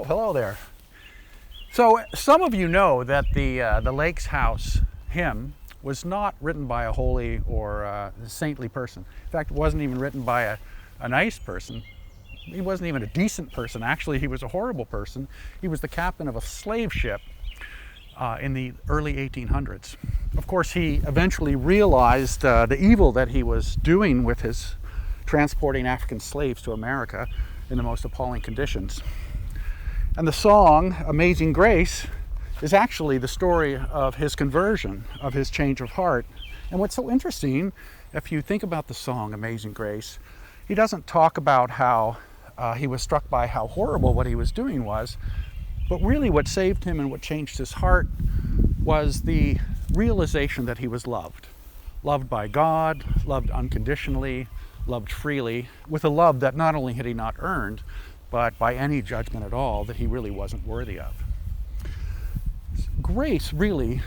Oh, hello there. So some of you know that the Lake's House hymn was not written by a holy or saintly person. In fact, it wasn't even written by a nice person. He wasn't even a decent person. Actually, he was a horrible person. He was the captain of a slave ship in the early 1800s. Of course, he eventually realized the evil that he was doing with his transporting African slaves to America in the most appalling conditions. And the song, Amazing Grace, is actually the story of his conversion, of his change of heart. And what's so interesting, if you think about the song, Amazing Grace, he doesn't talk about how he was struck by how horrible what he was doing was, but really what saved him and what changed his heart was the realization that he was loved. Loved by God, loved unconditionally, loved freely, with a love that not only had he not earned, but by any judgment at all, that he really wasn't worthy of. Grace really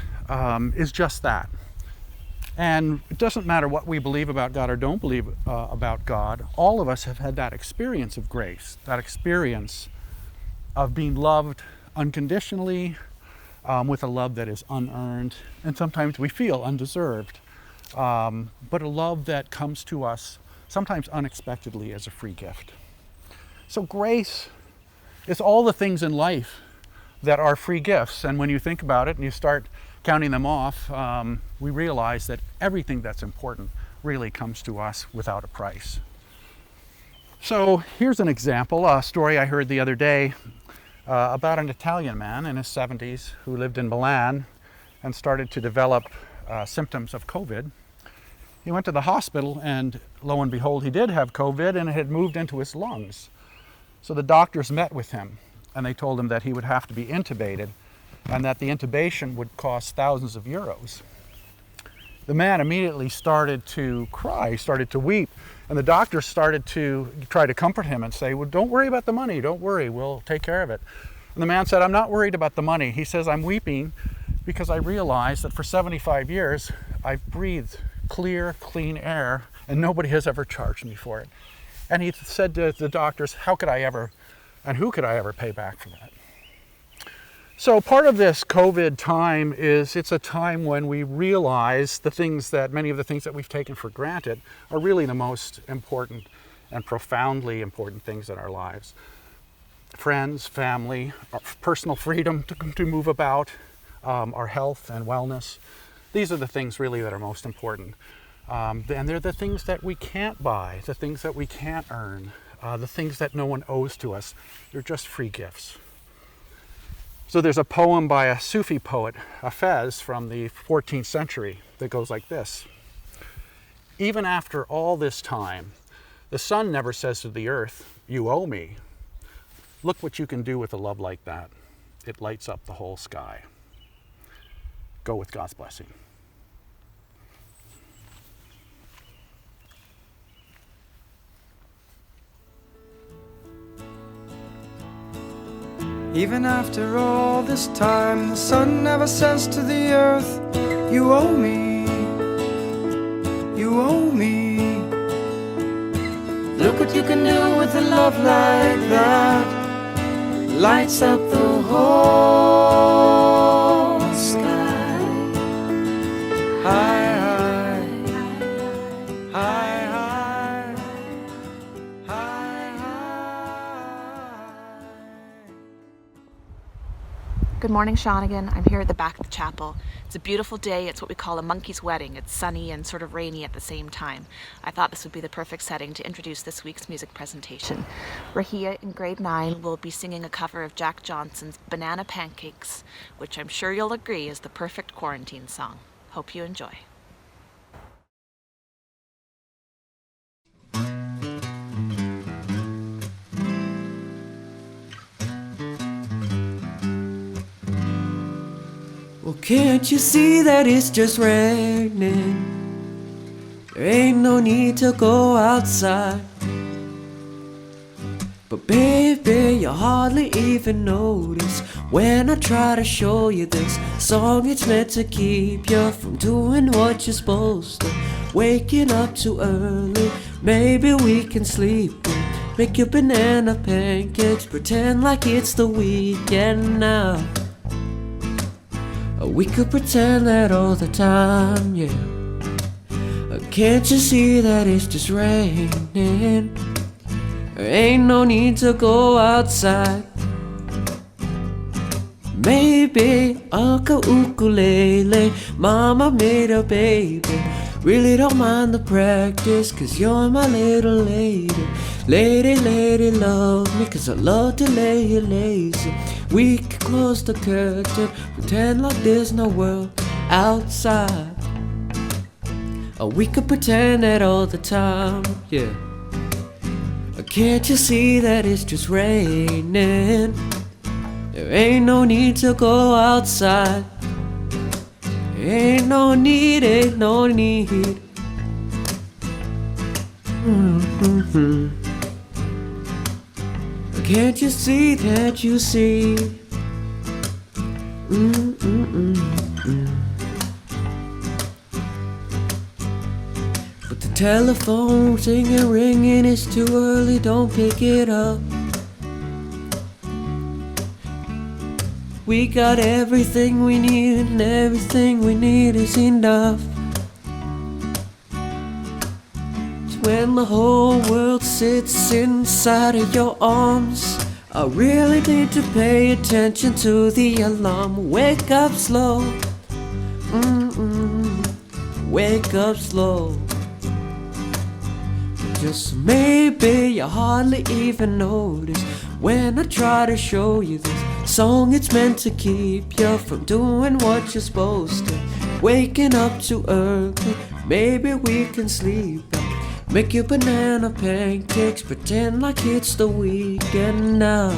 is just that. And it doesn't matter what we believe about God or don't believe about God, all of us have had that experience of grace, that experience of being loved unconditionally, with a love that is unearned, and sometimes we feel undeserved, but a love that comes to us sometimes unexpectedly as a free gift. So grace is all the things in life that are free gifts, and when you think about it and you start counting them off, we realize that everything that's important really comes to us without a price. So here's an example, a story I heard the other day about an Italian man in his 70s who lived in Milan and started to develop symptoms of COVID. He went to the hospital and lo and behold, he did have COVID and it had moved into his lungs. So the doctors met with him and they told him that he would have to be intubated and that the intubation would cost thousands of euros. The man immediately started to cry, started to weep, and the doctors started to try to comfort him and say, well, don't worry about the money, don't worry, we'll take care of it. And the man said, I'm not worried about the money. He says, I'm weeping because I realized that for 75 years, I've breathed clear, clean air, and nobody has ever charged me for it. And he said to the doctors, how could I ever, and who could I ever pay back for that? So part of this COVID time is it's a time when we realize many of the things that we've taken for granted are really the most important and profoundly important things in our lives. Friends, family, our personal freedom to move about, our health and wellness. These are the things really that are most important. And they're the things that we can't buy, the things that we can't earn, the things that no one owes to us. They're just free gifts. So there's a poem by a Sufi poet, Hafez, from the 14th century that goes like this. Even after all this time, the sun never says to the earth, you owe me. Look what you can do with a love like that. It lights up the whole sky. Go with God's blessing. Even after all this time, the sun never says to the earth, you owe me, you owe me. Look what you can do with a love like that, lights up the whole sky. High, high, high, high, high, high. Good morning, Shawnigan. I'm here at the back of the chapel. It's a beautiful day. It's what we call a monkey's wedding. It's sunny and sort of rainy at the same time. I thought this would be the perfect setting to introduce this week's music presentation. Rehia in grade 9 will be singing a cover of Jack Johnson's Banana Pancakes, which I'm sure you'll agree is the perfect quarantine song. Hope you enjoy. Well, can't you see that it's just raining? There ain't no need to go outside. But baby, you hardly even notice when I try to show you this song. It's meant to keep you from doing what you're supposed to. Waking up too early, maybe we can sleep in. Make your banana pancakes, pretend like it's the weekend now. We could pretend that all the time, yeah. Can't you see that it's just raining? There ain't no need to go outside. Maybe Uncle Ukulele, Mama made a baby. Really don't mind the practice, 'cause you're my little lady. Lady, lady, love me, 'cause I love to lay you lazy. We can close the curtain, pretend like there's no world outside. We could pretend that all the time, yeah. Can't you see that it's just raining? There ain't no need to go outside. Ain't no need, ain't no need. Can't you see, can't you see? But the telephone singing, ringing, it's too early, don't pick it up. We got everything we need, and everything we need is enough. It's when the whole world sits inside of your arms. I really need to pay attention to the alarm. Wake up slow, wake up slow. Just maybe you hardly even notice when I try to show you this song. It's meant to keep you from doing what you're supposed to. Waking up too early, maybe we can sleep. Make your banana pancakes, pretend like it's the weekend now.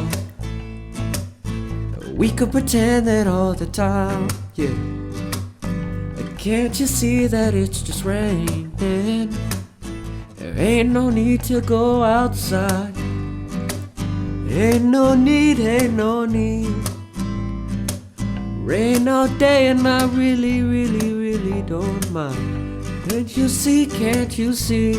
We could pretend that all the time, yeah. Can't you see that it's just raining? There ain't no need to go outside. Ain't no need, ain't no need. Rain all day and I really, really, really don't mind. Can't you see, can't you see?